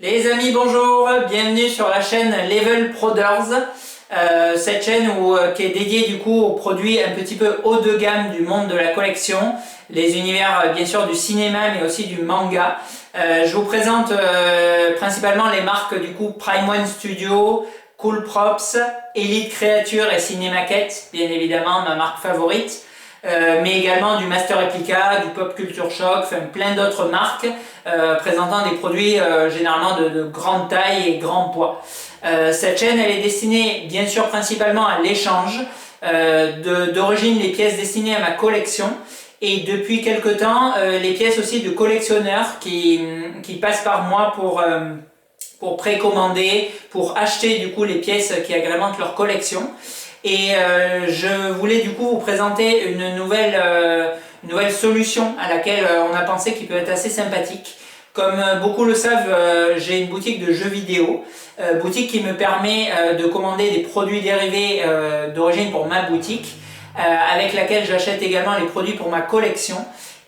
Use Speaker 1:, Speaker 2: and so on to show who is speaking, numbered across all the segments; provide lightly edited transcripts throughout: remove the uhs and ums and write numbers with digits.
Speaker 1: Les amis, bonjour, bienvenue sur la chaîne Level Proders, cette chaîne qui est dédiée du coup aux produits un petit peu haut de gamme du monde de la collection, les univers bien sûr du cinéma mais aussi du manga. Je vous présente principalement les marques du coup Prime One Studio, Cool Props, Elite Creature et Cinemaquette, bien évidemment ma marque favorite. Mais également du Master Replica, du Pop Culture Shock, enfin plein d'autres marques présentant des produits généralement de grande taille et grand poids. Cette chaîne elle est destinée bien sûr principalement à l'échange, d'origine les pièces destinées à ma collection et depuis quelque temps les pièces aussi de collectionneurs qui passent par moi pour précommander, pour acheter du coup les pièces qui agrémentent leur collection. Et je voulais du coup vous présenter une nouvelle solution à laquelle on a pensé qui peut être assez sympathique. Comme beaucoup le savent, j'ai une boutique de jeux vidéo, boutique qui me permet de commander des produits dérivés d'origine pour ma boutique, avec laquelle j'achète également les produits pour ma collection.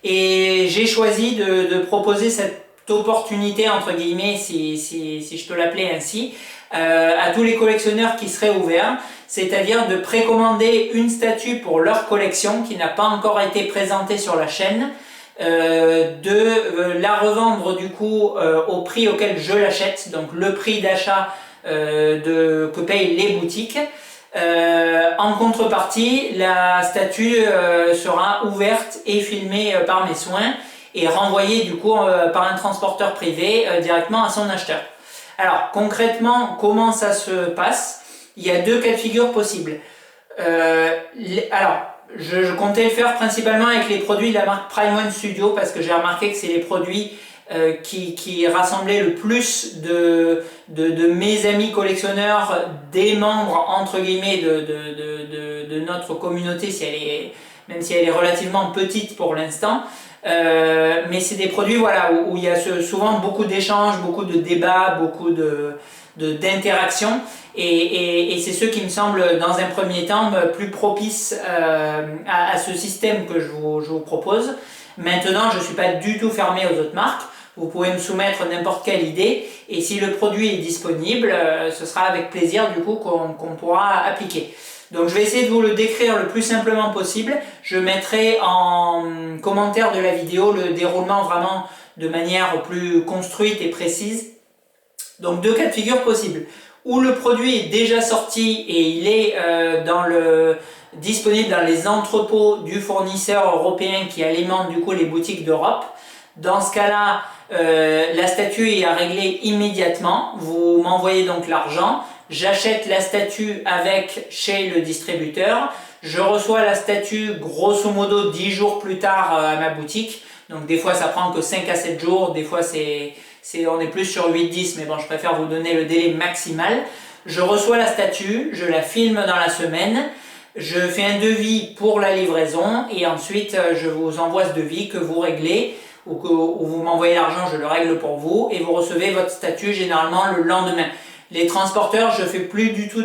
Speaker 1: Et j'ai choisi de proposer cette opportunité, entre guillemets, si je peux l'appeler ainsi, à tous les collectionneurs qui seraient ouverts, c'est-à-dire de précommander une statue pour leur collection qui n'a pas encore été présentée sur la chaîne, de la revendre du coup au prix auquel je l'achète, donc le prix d'achat que payent les boutiques. En contrepartie, la statue sera ouverte et filmée par mes soins et renvoyée du coup par un transporteur privé directement à son acheteur. Alors concrètement, comment ça se passe? Il y a deux cas de figure possibles. Je comptais le faire principalement avec les produits de la marque Prime One Studio parce que j'ai remarqué que c'est les produits qui rassemblaient le plus de mes amis collectionneurs, des membres entre guillemets de notre communauté, même si elle est relativement petite pour l'instant. Mais c'est des produits voilà, où il y a souvent beaucoup d'échanges, beaucoup de débats, beaucoup d'interactions et c'est ceux qui me semblent dans un premier temps plus propices à ce système que je vous propose. Maintenant, je ne suis pas du tout fermé aux autres marques. Vous pouvez me soumettre n'importe quelle idée et si le produit est disponible, ce sera avec plaisir du coup qu'on pourra appliquer. Donc je vais essayer de vous le décrire le plus simplement possible. Je mettrai en commentaire de la vidéo le déroulement vraiment de manière plus construite et précise. Donc deux cas de figure possibles. Où le produit est déjà sorti et il est disponible dans les entrepôts du fournisseur européen qui alimente du coup les boutiques d'Europe. Dans ce cas-là, la statue est à régler immédiatement. Vous m'envoyez donc l'argent. J'achète la statue chez le distributeur. Je reçois la statue grosso modo 10 jours plus tard à ma boutique. Donc des fois ça prend que 5 à 7 jours, des fois on est plus sur 8-10, mais bon je préfère vous donner le délai maximal. Je reçois la statue, je la filme dans la semaine, je fais un devis pour la livraison et ensuite je vous envoie ce devis que vous réglez ou vous m'envoyez l'argent, je le règle pour vous et vous recevez votre statue généralement le lendemain. Les transporteurs, je fais plus du tout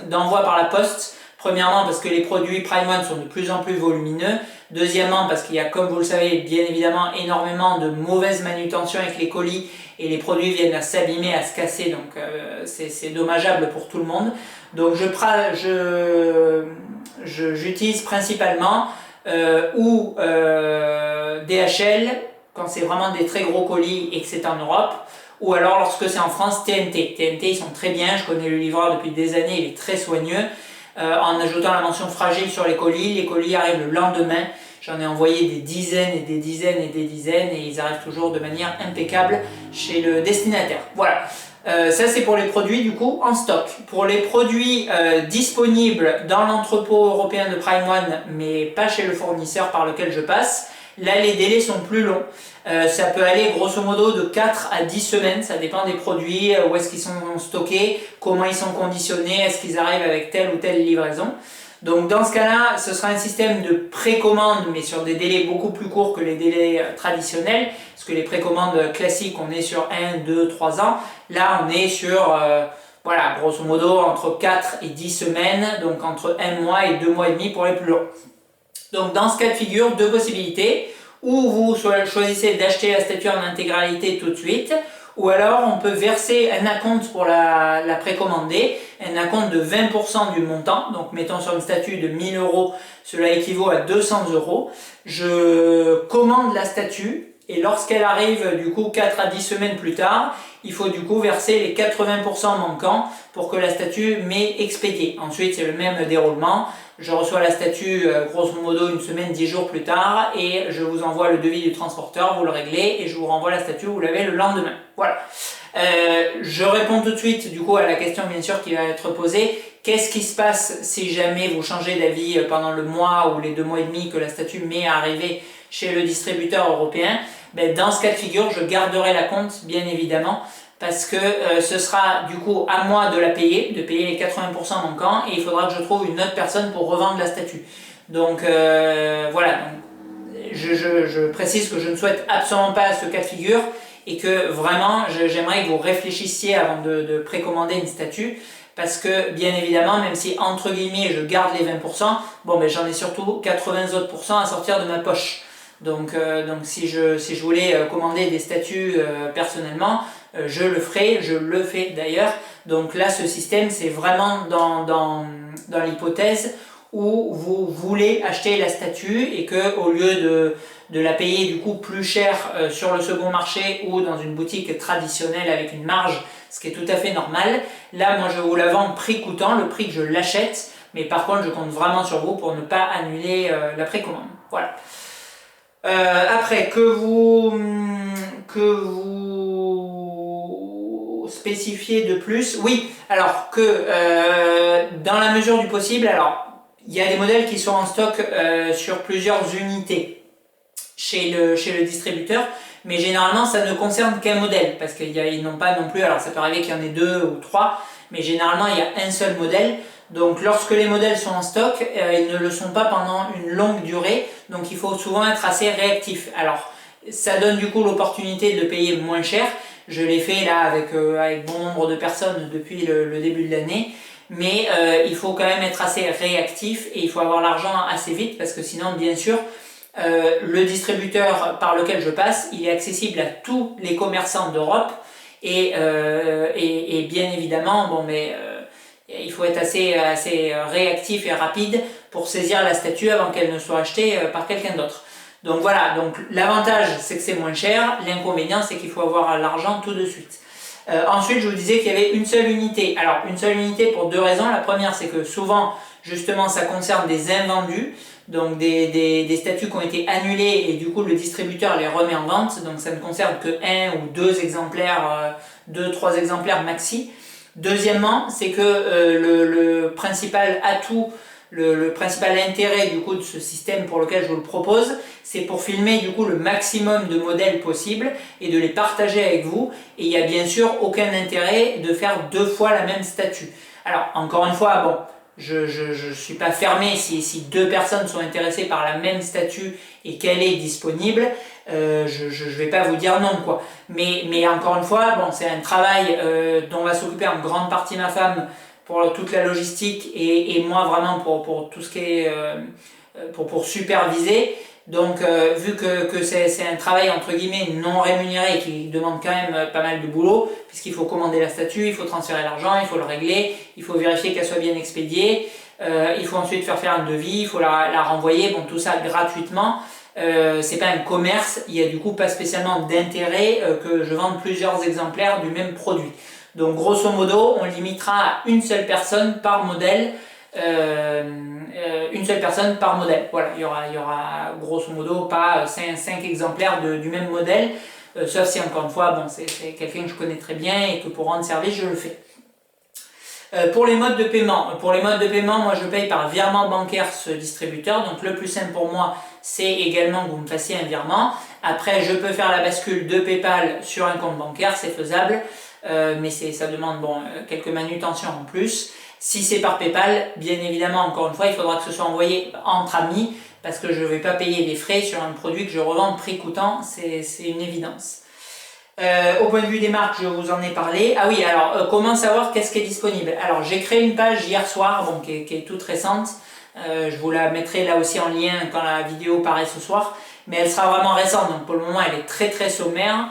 Speaker 1: d'envoi par la poste. Premièrement parce que les produits Prime One sont de plus en plus volumineux. Deuxièmement parce qu'il y a, comme vous le savez, bien évidemment énormément de mauvaise manutention avec les colis et les produits viennent à s'abîmer, à se casser, donc c'est dommageable pour tout le monde. Donc j'utilise principalement DHL quand c'est vraiment des très gros colis et que c'est en Europe. Ou alors lorsque c'est en France, TNT. TNT ils sont très bien, je connais le livreur depuis des années, il est très soigneux. En ajoutant la mention fragile sur les colis arrivent le lendemain. J'en ai envoyé des dizaines et des dizaines et des dizaines et ils arrivent toujours de manière impeccable chez le destinataire. Voilà, ça c'est pour les produits du coup en stock. Pour les produits disponibles dans l'entrepôt européen de Prime One mais pas chez le fournisseur par lequel je passe, là les délais sont plus longs. Ça peut aller grosso modo de 4 à 10 semaines, ça dépend des produits, où est-ce qu'ils sont stockés, comment ils sont conditionnés, est-ce qu'ils arrivent avec telle ou telle livraison. Donc dans ce cas-là, ce sera un système de précommande mais sur des délais beaucoup plus courts que les délais traditionnels, parce que les précommandes classiques on est sur 1, 2, 3 ans, là on est sur voilà, grosso modo entre 4 et 10 semaines, donc entre 1 mois et 2 mois et demi pour les plus longs. Donc dans ce cas de figure, deux possibilités. Ou vous choisissez d'acheter la statue en intégralité tout de suite, ou alors on peut verser un acompte pour la précommander, un acompte de 20% du montant, donc mettons sur une statue de 1000 euros, cela équivaut à 200 euros. Je commande la statue et lorsqu'elle arrive du coup 4 à 10 semaines plus tard, il faut du coup verser les 80% manquants pour que la statue m'ait expédié. Ensuite c'est le même déroulement, je reçois la statue grosso modo une semaine, 10 jours plus tard et je vous envoie le devis du transporteur, vous le réglez et je vous renvoie la statue, vous l'avez le lendemain. Voilà. Je réponds tout de suite du coup à la question bien sûr qui va être posée. Qu'est-ce qui se passe si jamais vous changez d'avis pendant le mois ou les 2 mois et demi que la statue m'est arrivée chez le distributeur européen? Dans ce cas de figure, je garderai la compte bien évidemment parce que ce sera du coup à moi de payer les 80% manquants et il faudra que je trouve une autre personne pour revendre la statue. Donc voilà, donc, je précise que je ne souhaite absolument pas ce cas de figure et que vraiment j'aimerais que vous réfléchissiez avant de précommander une statue parce que bien évidemment même si entre guillemets je garde les 20%, bon j'en ai surtout 80 autres pourcents à sortir de ma poche. Donc si je voulais commander des statues personnellement, je le ferai, je le fais d'ailleurs. Donc là ce système c'est vraiment dans l'hypothèse où vous voulez acheter la statue et que au lieu de la payer du coup plus cher sur le second marché ou dans une boutique traditionnelle avec une marge, ce qui est tout à fait normal, là moi je vous la vends prix coûtant, le prix que je l'achète, mais par contre je compte vraiment sur vous pour ne pas annuler la précommande. Voilà. Après, que vous spécifiez de plus, oui, alors que dans la mesure du possible, alors il y a des modèles qui sont en stock sur plusieurs unités chez le distributeur, mais généralement ça ne concerne qu'un modèle, parce qu'ils n'ont pas non plus, alors ça peut arriver qu'il y en ait 2 ou 3, mais généralement il y a un seul modèle. Donc lorsque les modèles sont en stock, ils ne le sont pas pendant une longue durée, donc il faut souvent être assez réactif. Alors ça donne du coup l'opportunité de payer moins cher, je l'ai fait là avec bon nombre de personnes depuis le début de l'année, mais il faut quand même être assez réactif et il faut avoir l'argent assez vite parce que sinon bien sûr le distributeur par lequel je passe, il est accessible à tous les commerçants d'Europe et bien évidemment il faut être assez réactif et rapide pour saisir la statue avant qu'elle ne soit achetée par quelqu'un d'autre. Donc voilà, donc l'avantage c'est que c'est moins cher, l'inconvénient c'est qu'il faut avoir l'argent tout de suite. Ensuite je vous disais qu'il y avait une seule unité. Alors une seule unité pour 2 raisons. La première c'est que souvent justement ça concerne des invendus, donc des statues qui ont été annulées et du coup le distributeur les remet en vente, donc ça ne concerne que 1 ou 2 exemplaires, 2-3 exemplaires maxi. Deuxièmement, c'est que le principal atout, le principal intérêt du coup de ce système pour lequel je vous le propose, c'est pour filmer du coup le maximum de modèles possibles et de les partager avec vous. Et il n'y a bien sûr aucun intérêt de faire 2 fois la même statue. Alors encore une fois, bon, je ne suis pas fermé si 2 personnes sont intéressées par la même statue et qu'elle est disponible. Je ne vais pas vous dire non quoi. Mais encore une fois, bon, c'est un travail dont va s'occuper en grande partie ma femme pour toute la logistique et moi vraiment pour tout ce qui est pour superviser. Donc vu que c'est un travail entre guillemets non rémunéré qui demande quand même pas mal de boulot, puisqu'il faut commander la statue, il faut transférer l'argent, il faut le régler, il faut vérifier qu'elle soit bien expédiée, il faut ensuite faire un devis, il faut la renvoyer, bon tout ça gratuitement. C'est pas un commerce, il y a du coup pas spécialement d'intérêt que je vende plusieurs exemplaires du même produit. Donc grosso modo, on limitera à une seule personne par modèle. Une seule personne par modèle. Voilà, il y aura grosso modo pas 5 exemplaires du même modèle, sauf si encore une fois, bon, c'est quelqu'un que je connais très bien et que pour rendre service, je le fais. Pour les modes de paiement, moi je paye par virement bancaire ce distributeur, donc le plus simple pour moi c'est également que vous me fassiez un virement. Après je peux faire la bascule de PayPal sur un compte bancaire, c'est faisable, mais ça demande quelques manutentions en plus. Si c'est par PayPal, bien évidemment encore une fois il faudra que ce soit envoyé entre amis parce que je ne vais pas payer des frais sur un produit que je revends prix coûtant, c'est une évidence. Au point de vue des marques, je vous en ai parlé. Ah oui, alors comment savoir qu'est-ce qui est disponible? Alors j'ai créé une page hier soir, qui est toute récente. Je vous la mettrai là aussi en lien quand la vidéo paraît ce soir. Mais elle sera vraiment récente, donc pour le moment elle est très très sommaire.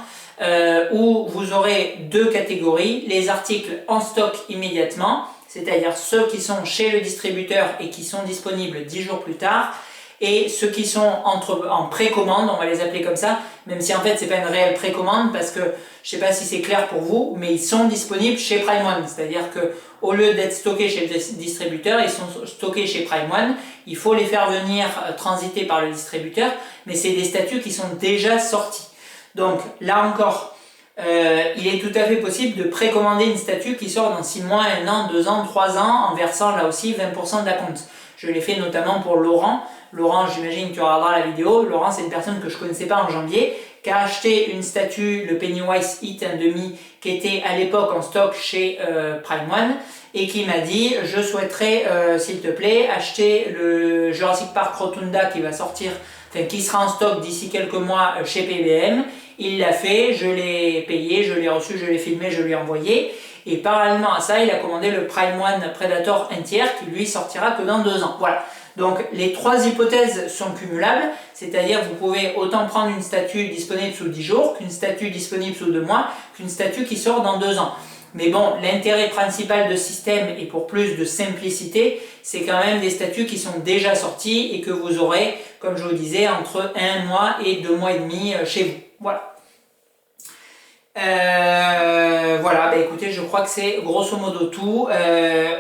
Speaker 1: où vous aurez deux catégories, les articles en stock immédiatement, c'est-à-dire ceux qui sont chez le distributeur et qui sont disponibles 10 jours plus tard, et ceux qui sont en précommande, on va les appeler comme ça, même si en fait c'est pas une réelle précommande parce que je sais pas si c'est clair pour vous, mais ils sont disponibles chez Prime One, c'est-à-dire que au lieu d'être stockés chez le distributeur, ils sont stockés chez Prime One, il faut les faire venir transiter par le distributeur, mais c'est des statuts qui sont déjà sortis. Donc là encore, il est tout à fait possible de précommander une statue qui sort dans 6 mois, 1 an, 2 ans, 3 ans, en versant là aussi 20% de la compte. Je l'ai fait notamment pour Laurent. Laurent, j'imagine que tu regarderas la vidéo. Laurent, c'est une personne que je ne connaissais pas en janvier, qui a acheté une statue, le Pennywise Hit 1/2, qui était à l'époque en stock chez Prime One, et qui m'a dit, je souhaiterais, s'il te plaît, acheter le Jurassic Park Rotunda qui va sortir, enfin qui sera en stock d'ici quelques mois chez PBM. Il l'a fait, je l'ai payé, je l'ai reçu, je l'ai filmé, je lui ai envoyé. Et parallèlement à ça, il a commandé le Prime One Predator entier qui lui sortira que dans 2 ans. Voilà. Donc les 3 hypothèses sont cumulables, c'est-à-dire que vous pouvez autant prendre une statue disponible sous 10 jours qu'une statue disponible sous 2 mois, qu'une statue qui sort dans 2 ans. Mais bon, l'intérêt principal de ce système, et pour plus de simplicité, c'est quand même des statuts qui sont déjà sortis et que vous aurez, comme je vous disais, entre 1 mois et 2 mois et demi chez vous. Voilà. Voilà, bah écoutez, je crois que c'est grosso modo tout.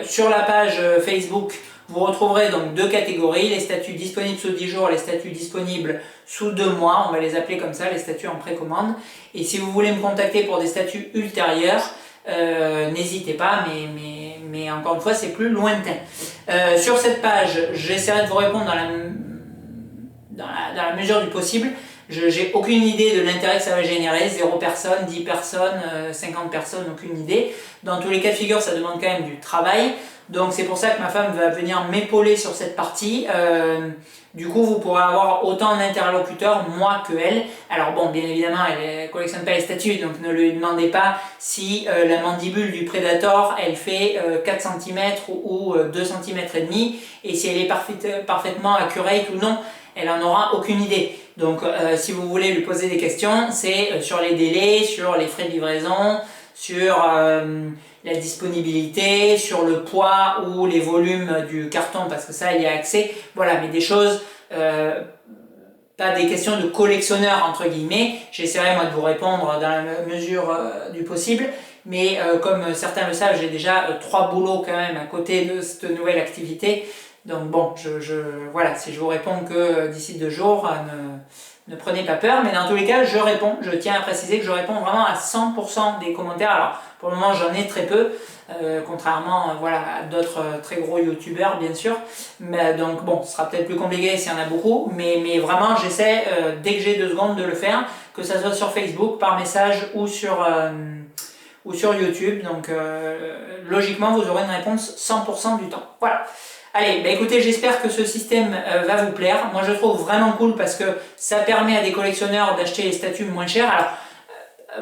Speaker 1: Sur la page Facebook, vous retrouverez donc 2 catégories, les statuts disponibles sous 10 jours, les statuts disponibles sous 2 mois, on va les appeler comme ça, les statuts en précommande. Et si vous voulez me contacter pour des statuts ultérieurs, n'hésitez pas, mais encore une fois, c'est plus lointain. Sur cette page, j'essaierai de vous répondre dans la mesure du possible. J'ai aucune idée de l'intérêt que ça va générer, 0 personnes, 10 personnes, 50 personnes, aucune idée. Dans tous les cas de figure, ça demande quand même du travail. Donc c'est pour ça que ma femme va venir m'épauler sur cette partie. Du coup, vous pourrez avoir autant d'interlocuteurs, moi que elle. Alors bon, bien évidemment, elle ne collectionne pas les statues, donc ne lui demandez pas si la mandibule du Predator, elle fait 4 cm ou 2 cm et demi, et si elle est parfaitement accurate ou non. Elle n'en aura aucune idée. Donc si vous voulez lui poser des questions, c'est sur les délais, sur les frais de livraison, sur la disponibilité, sur le poids ou les volumes du carton, parce que ça, il y a accès. Voilà, mais des choses, pas des questions de collectionneur, entre guillemets. J'essaierai, moi, de vous répondre dans la mesure du possible. Mais comme certains le savent, j'ai déjà 3 boulots quand même à côté de cette nouvelle activité. Donc bon, voilà, si je vous réponds que d'ici 2 jours, ne prenez pas peur, mais dans tous les cas, je réponds. Je tiens à préciser que je réponds vraiment à 100% des commentaires. Alors, pour le moment, j'en ai très peu, contrairement voilà, à d'autres très gros youtubeurs, bien sûr. Mais, donc bon, ce sera peut-être plus compliqué s'il y en a beaucoup, mais vraiment, j'essaie, dès que j'ai 2 secondes, de le faire, que ça soit sur Facebook, par message ou sur YouTube. Donc, logiquement, vous aurez une réponse 100% du temps. Voilà. Allez, bah écoutez, j'espère que ce système va vous plaire. Moi, je trouve vraiment cool parce que ça permet à des collectionneurs d'acheter les statues moins chères. Alors,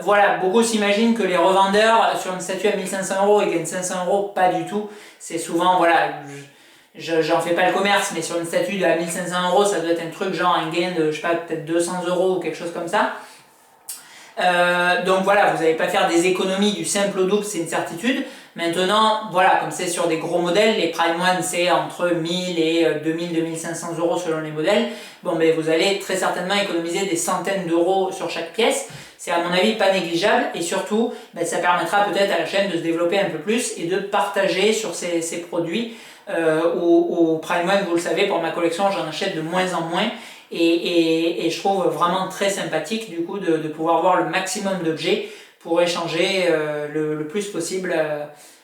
Speaker 1: voilà, beaucoup s'imaginent que les revendeurs sur une statue à 1500 € ils gagnent 500 €. Pas du tout. C'est souvent, voilà, j'en fais pas le commerce, mais sur une statue à 1500 €, ça doit être un truc genre un gain de, je sais pas, peut-être 200 € ou quelque chose comme ça. Donc voilà, vous n'allez pas faire des économies du simple au double, c'est une certitude. Maintenant, voilà, comme c'est sur des gros modèles, les Prime One c'est entre 1000 et 2000-2500 € selon les modèles. Bon, ben vous allez très certainement économiser des centaines d'euros sur chaque pièce. C'est à mon avis pas négligeable et surtout, ben, ça permettra peut-être à la chaîne de se développer un peu plus et de partager sur ces produits. Au Prime One, vous le savez, pour ma collection, j'en achète de moins en moins. Et je trouve vraiment très sympathique du coup de pouvoir voir le maximum d'objets pour échanger le plus possible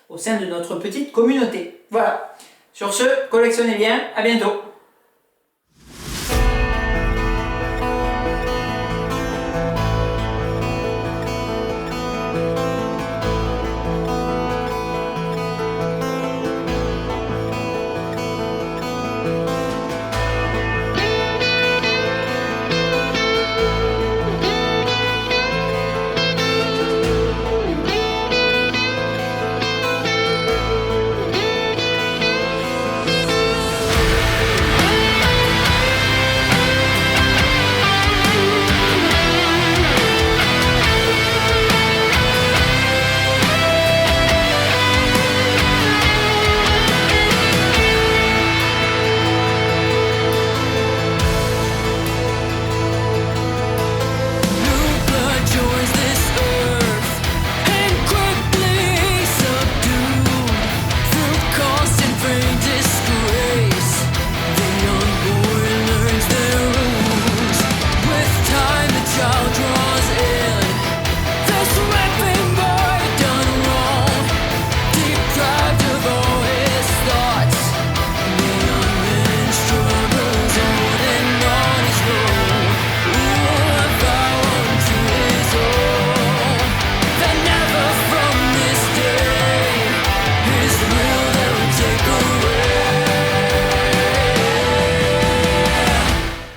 Speaker 1: au sein de notre petite communauté. Voilà. Sur ce, collectionnez bien, à bientôt.